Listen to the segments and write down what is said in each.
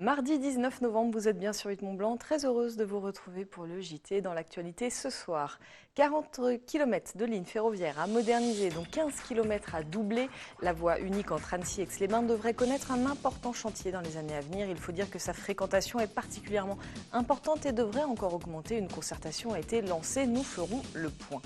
Mardi 19 novembre, vous êtes bien sur 8 Mont-Blanc. Très heureuse de vous retrouver pour le JT dans l'actualité ce soir. 40 km de ligne ferroviaire à moderniser, dont 15 km à doubler. La voie unique entre Annecy et Aix-les-Bains devrait connaître un important chantier dans les années à venir. Il faut dire que sa fréquentation est particulièrement importante et devrait encore augmenter. Une concertation a été lancée. Nous ferons le point.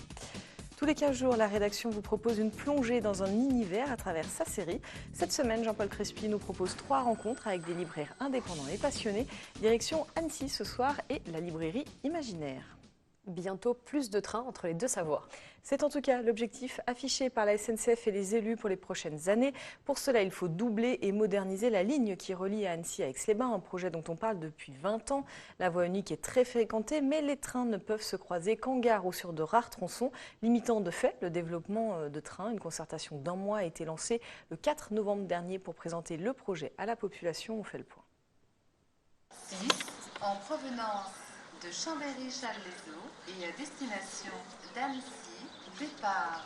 Tous les 15 jours, la rédaction vous propose une plongée dans un univers à travers sa série. Cette semaine, Jean-Paul Crespi nous propose 3 rencontres avec des libraires indépendants et passionnés. Direction Annecy ce soir et la librairie Imaginaire. Bientôt plus de trains entre les deux Savoies. C'est en tout cas l'objectif affiché par la SNCF et les élus pour les prochaines années. Pour cela, il faut doubler et moderniser la ligne qui relie Annecy à Aix-les-Bains, un projet dont on parle depuis 20 ans. La voie unique est très fréquentée, mais les trains ne peuvent se croiser qu'en gare ou sur de rares tronçons, limitant de fait le développement de trains. Une concertation d'1 mois a été lancée le 4 novembre dernier pour présenter le projet à la population. On fait le point. 6 en provenance de Chambéry-Challes-les-Eaux et à destination d'Annecy, départ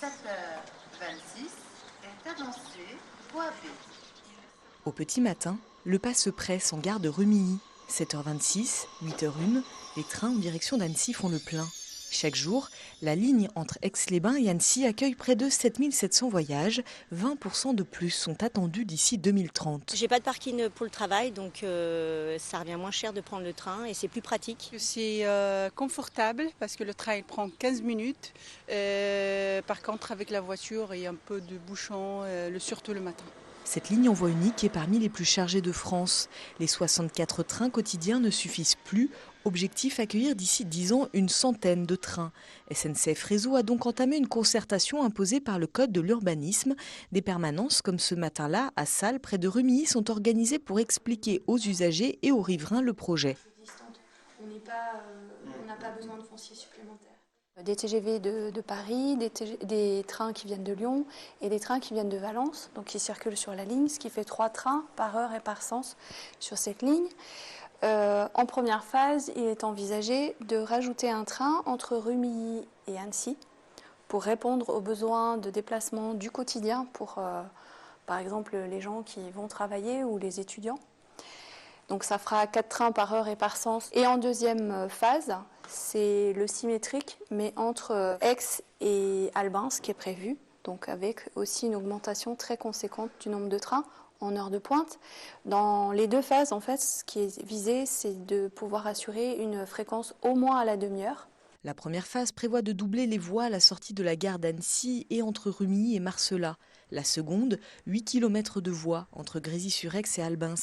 7h26 est annoncé voie B. Au petit matin, le pas se presse en gare de Remilly. 7h26, 8h01, les trains en direction d'Annecy font le plein. Chaque jour, la ligne entre Aix-les-Bains et Annecy accueille près de 7700 voyages. 20% de plus sont attendus d'ici 2030. J'ai pas de parking pour le travail, donc ça revient moins cher de prendre le train et c'est plus pratique. C'est confortable parce que le train il prend 15 minutes. Par contre, avec la voiture, il y a un peu de bouchon, surtout le matin. Cette ligne en voie unique est parmi les plus chargées de France. Les 64 trains quotidiens ne suffisent plus. Objectif, accueillir d'ici 10 ans une centaine de trains. SNCF Réseau a donc entamé une concertation imposée par le Code de l'urbanisme. Des permanences comme ce matin-là à Salles, près de Remilly, sont organisées pour expliquer aux usagers et aux riverains le projet. On n'a pas besoin de foncier supplémentaire. Des TGV de Paris, des trains qui viennent de Lyon et des trains qui viennent de Valence, donc qui circulent sur la ligne, ce qui fait 3 trains par heure et par sens sur cette ligne. En première phase, il est envisagé de rajouter un train entre Remilly et Annecy pour répondre aux besoins de déplacement du quotidien pour, par exemple, les gens qui vont travailler ou les étudiants. Donc ça fera 4 trains par heure et par sens. Et en deuxième phase, c'est le symétrique, mais entre Aix et Albins, qui est prévu, donc avec aussi une augmentation très conséquente du nombre de trains en heure de pointe. Dans les 2 phases, en fait, ce qui est visé, c'est de pouvoir assurer une fréquence au moins à la demi-heure. La première phase prévoit de doubler les voies à la sortie de la gare d'Annecy et entre Remilly et Marcella. La seconde, 8 km de voies entre Grésy-sur-Aix et Albins.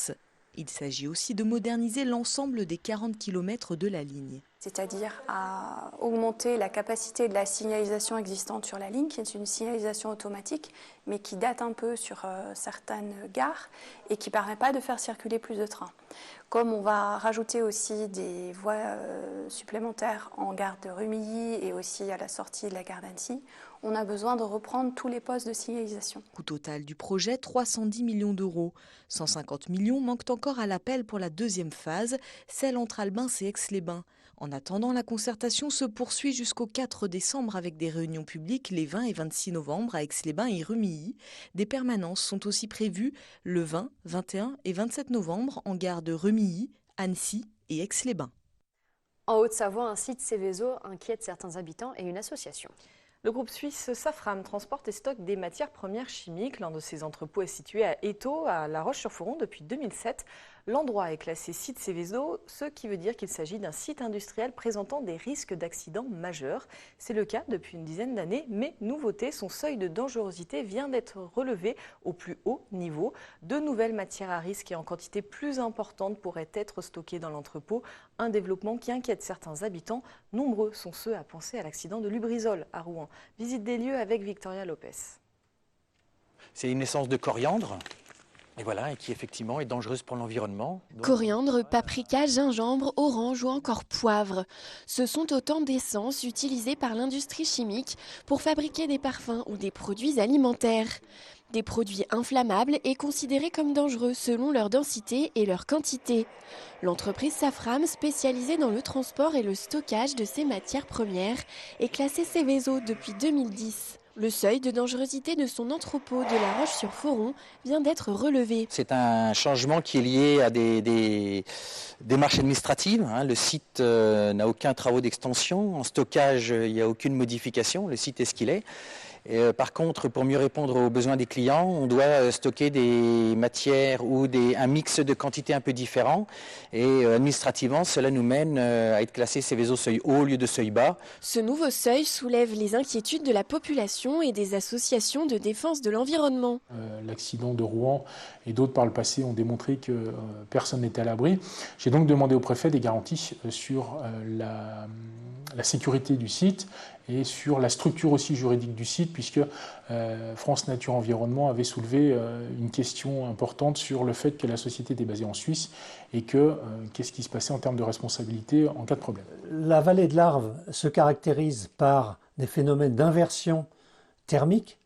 Il s'agit aussi de moderniser l'ensemble des 40 km de la ligne. C'est-à-dire à augmenter la capacité de la signalisation existante sur la ligne, qui est une signalisation automatique, mais qui date un peu sur certaines gares et qui ne permet pas de faire circuler plus de trains. Comme on va rajouter aussi des voies supplémentaires en gare de Remilly et aussi à la sortie de la gare d'Annecy, on a besoin de reprendre tous les postes de signalisation. Coût total du projet, 310 millions d'euros. 150 millions manquent encore à l'appel pour la deuxième phase, celle entre Albins et Aix-les-Bains. En attendant, la concertation se poursuit jusqu'au 4 décembre avec des réunions publiques les 20 et 26 novembre à Aix-les-Bains et Remilly. Des permanences sont aussi prévues le 20, 21 et 27 novembre en gare de Remilly, Annecy et Aix-les-Bains. En Haute-Savoie, un site Céveso inquiète certains habitants et une association. Le groupe suisse Safram transporte et stocke des matières premières chimiques. L'un de ses entrepôts est situé à Étaux, à La Roche-sur-Foron, depuis 2007. L'endroit est classé site Céveso, ce qui veut dire qu'il s'agit d'un site industriel présentant des risques d'accidents majeurs. C'est le cas depuis une dizaine d'années, mais nouveauté, son seuil de dangerosité vient d'être relevé au plus haut niveau. De nouvelles matières à risque et en quantité plus importante pourraient être stockées dans l'entrepôt. Un développement qui inquiète certains habitants. Nombreux sont ceux à penser à l'accident de Lubrizol à Rouen. Visite des lieux avec Victoria Lopez. C'est une essence de coriandre. Et voilà, et qui effectivement est dangereuse pour l'environnement. Coriandre, paprika, gingembre, orange ou encore poivre. Ce sont autant d'essences utilisées par l'industrie chimique pour fabriquer des parfums ou des produits alimentaires. Des produits inflammables et considérés comme dangereux selon leur densité et leur quantité. L'entreprise Safram, spécialisée dans le transport et le stockage de ces matières premières, est classée Seveso depuis 2010. Le seuil de dangerosité de son entrepôt de La Roche-sur-Foron vient d'être relevé. C'est un changement qui est lié à des démarches administratives. Le site n'a aucun travaux d'extension. En stockage, il n'y a aucune modification. Le site est ce qu'il est. Par contre, pour mieux répondre aux besoins des clients, on doit stocker des matières ou un mix de quantités un peu différents. Et administrativement, cela nous mène à être classé Seveso seuil haut au lieu de seuil bas. Ce nouveau seuil soulève les inquiétudes de la population et des associations de défense de l'environnement. L'accident de Rouen et d'autres par le passé ont démontré que personne n'était à l'abri. J'ai donc demandé au préfet des garanties sur la sécurité du site et sur la structure aussi juridique du site, puisque France Nature Environnement avait soulevé une question importante sur le fait que la société était basée en Suisse et qu'est-ce qui se passait en termes de responsabilité en cas de problème. La vallée de l'Arve se caractérise par des phénomènes d'inversion thermique,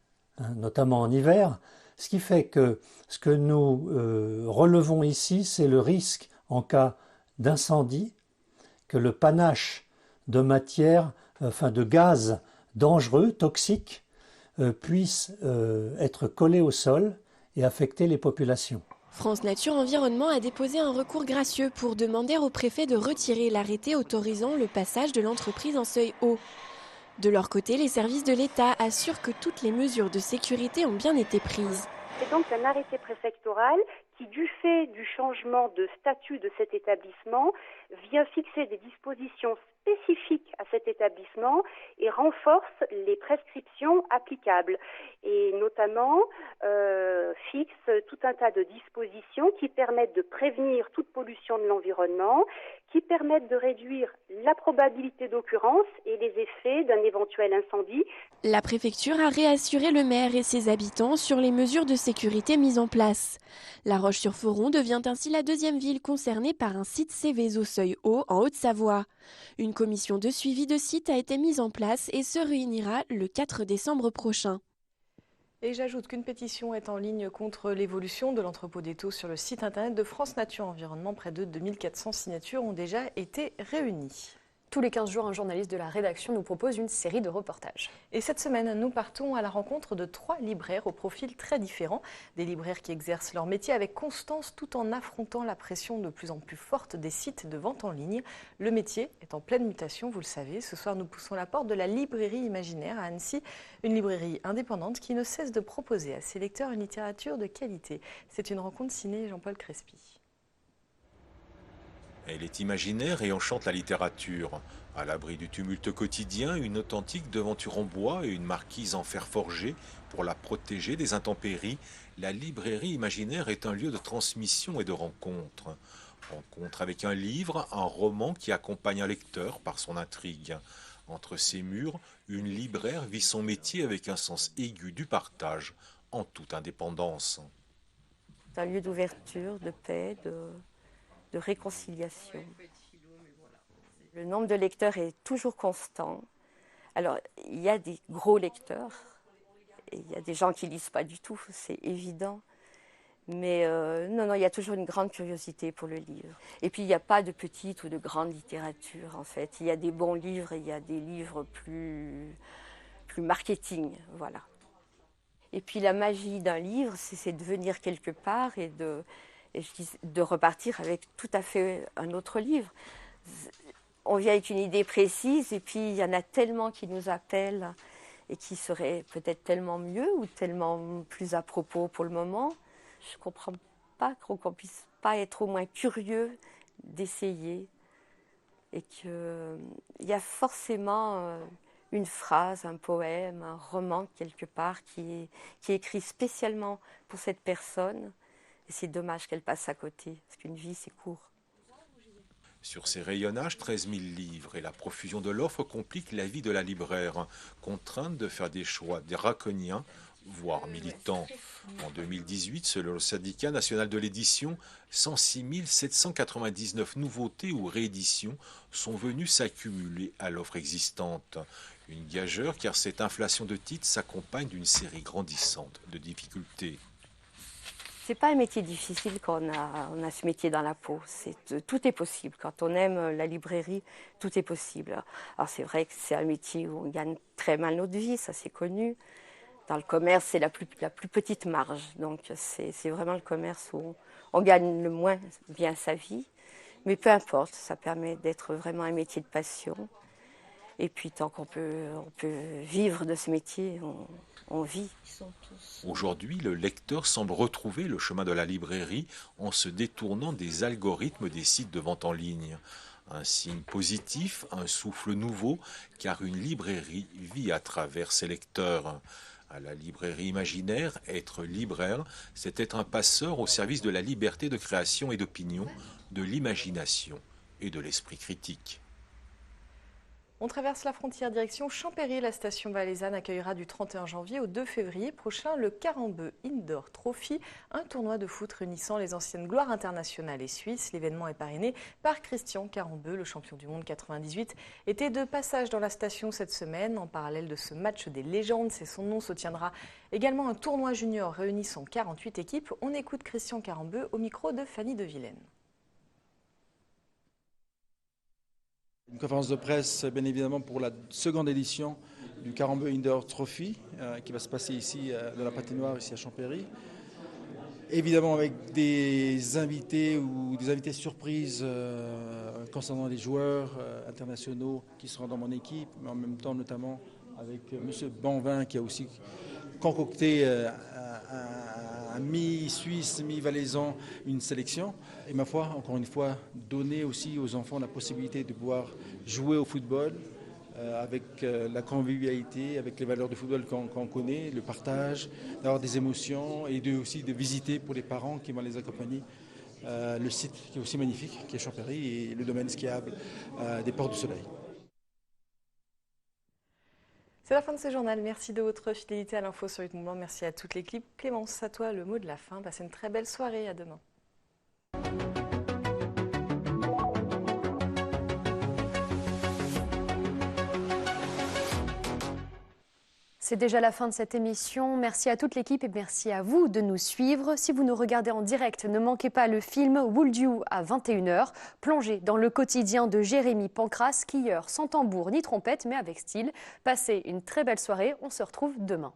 notamment en hiver, ce qui fait que ce que nous relevons ici, c'est le risque en cas d'incendie, que le panache de matière, de gaz dangereux, toxiques, puisse être collé au sol et affecter les populations. France Nature Environnement a déposé un recours gracieux pour demander au préfet de retirer l'arrêté autorisant le passage de l'entreprise en seuil haut. De leur côté, les services de l'État assurent que toutes les mesures de sécurité ont bien été prises. C'est donc un arrêté préfectoral qui, du fait du changement de statut de cet établissement, vient fixer des dispositions spécifiques à cet établissement et renforce les prescriptions applicables. Et notamment fixe tout un tas de dispositions qui permettent de prévenir toute pollution de l'environnement, qui permettent de réduire la probabilité d'occurrence et les effets d'un éventuel incendie. La préfecture a réassuré le maire et ses habitants sur les mesures de sécurité mises en place. La Roche-sur-Foron devient ainsi la deuxième ville concernée par un site Seveso seuil haut en Haute-Savoie. Une commission de suivi de site a été mise en place et se réunira le 4 décembre prochain. Et j'ajoute qu'une pétition est en ligne contre l'évolution de l'entrepôt d'étaux sur le site internet de France Nature Environnement. Près de 2400 signatures ont déjà été réunies. Tous les 15 jours, un journaliste de la rédaction nous propose une série de reportages. Et cette semaine, nous partons à la rencontre de 3 libraires au profil très différent. Des libraires qui exercent leur métier avec constance tout en affrontant la pression de plus en plus forte des sites de vente en ligne. Le métier est en pleine mutation, vous le savez. Ce soir, nous poussons la porte de la librairie Imaginaire à Annecy, une librairie indépendante qui ne cesse de proposer à ses lecteurs une littérature de qualité. C'est une rencontre signée Jean-Paul Crespi. Elle est imaginaire et enchante la littérature. À l'abri du tumulte quotidien, une authentique devanture en bois et une marquise en fer forgé pour la protéger des intempéries, la librairie Imaginaire est un lieu de transmission et de rencontre. Rencontre avec un livre, un roman qui accompagne un lecteur par son intrigue. Entre ses murs, une libraire vit son métier avec un sens aigu du partage, en toute indépendance. C'est un lieu d'ouverture, de paix, de réconciliation. Le nombre de lecteurs est toujours constant. Alors, il y a des gros lecteurs, et il y a des gens qui ne lisent pas du tout, c'est évident. Mais non, il y a toujours une grande curiosité pour le livre. Et puis, il n'y a pas de petite ou de grande littérature, en fait. Il y a des bons livres et il y a des livres plus marketing, voilà. Et puis, la magie d'un livre, c'est de venir quelque part et de repartir avec tout à fait un autre livre. On vient avec une idée précise et puis il y en a tellement qui nous appellent et qui seraient peut-être tellement mieux ou tellement plus à propos pour le moment. Je ne comprends pas qu'on ne puisse pas être au moins curieux d'essayer et qu'il y a forcément une phrase, un poème, un roman quelque part qui est écrit spécialement pour cette personne. Et c'est dommage qu'elle passe à côté, parce qu'une vie, c'est court. Sur ces rayonnages, 13 000 livres et la profusion de l'offre compliquent la vie de la libraire, contrainte de faire des choix draconiens, voire militants. En 2018, selon le syndicat national de l'édition, 106 799 nouveautés ou rééditions sont venues s'accumuler à l'offre existante. Une gageure car cette inflation de titres s'accompagne d'une série grandissante de difficultés. C'est pas un métier difficile quand on a ce métier dans la peau. Tout est possible. Quand on aime la librairie, tout est possible. Alors c'est vrai que c'est un métier où on gagne très mal notre vie, ça c'est connu. Dans le commerce, c'est la plus petite marge. Donc c'est vraiment le commerce où on gagne le moins bien sa vie. Mais peu importe, ça permet d'être vraiment un métier de passion. Et puis tant qu'on peut vivre de ce métier, on vit. Aujourd'hui, le lecteur semble retrouver le chemin de la librairie en se détournant des algorithmes des sites de vente en ligne. Un signe positif, un souffle nouveau, car une librairie vit à travers ses lecteurs. À la librairie imaginaire, être libraire, c'est être un passeur au service de la liberté de création et d'opinion, de l'imagination et de l'esprit critique. On traverse la frontière direction Champéry. La station valaisanne accueillera du 31 janvier au 2 février prochain le Carambeu Indoor Trophy, un tournoi de foot réunissant les anciennes gloires internationales et suisses. L'événement est parrainé par Christian Carambeu, le champion du monde 98, était de passage dans la station cette semaine. En parallèle de ce match des légendes, c'est son nom, se tiendra également un tournoi junior réunissant 48 équipes. On écoute Christian Carambeu au micro de Fanny de Vilaine. Une conférence de presse, bien évidemment, pour la seconde édition du Carambeu Indoor Trophy, qui va se passer ici, dans la patinoire, ici à Champéry. Évidemment, avec des invités ou des invités surprises concernant les joueurs internationaux qui seront dans mon équipe, mais en même temps, notamment, avec M. Banvin, qui a aussi concocté un mi-suisse, mi-valaisan, une sélection. Et ma foi, encore une fois, donner aussi aux enfants la possibilité de pouvoir jouer au football avec la convivialité, avec les valeurs de football qu'on connaît, le partage, d'avoir des émotions et aussi de visiter pour les parents qui vont les accompagner le site qui est aussi magnifique, qui est Champéry, et le domaine skiable des Portes du Soleil. C'est la fin de ce journal. Merci de votre fidélité à l'info sur Huit Mont-Blanc. Merci à toute l'équipe. Clémence, à toi le mot de la fin. Passez une très belle soirée. À demain. C'est déjà la fin de cette émission. Merci à toute l'équipe et merci à vous de nous suivre. Si vous nous regardez en direct, ne manquez pas le film Would You à 21h. Plongez dans le quotidien de Jérémy Pancras, skieur sans tambour ni trompette, mais avec style. Passez une très belle soirée. On se retrouve demain.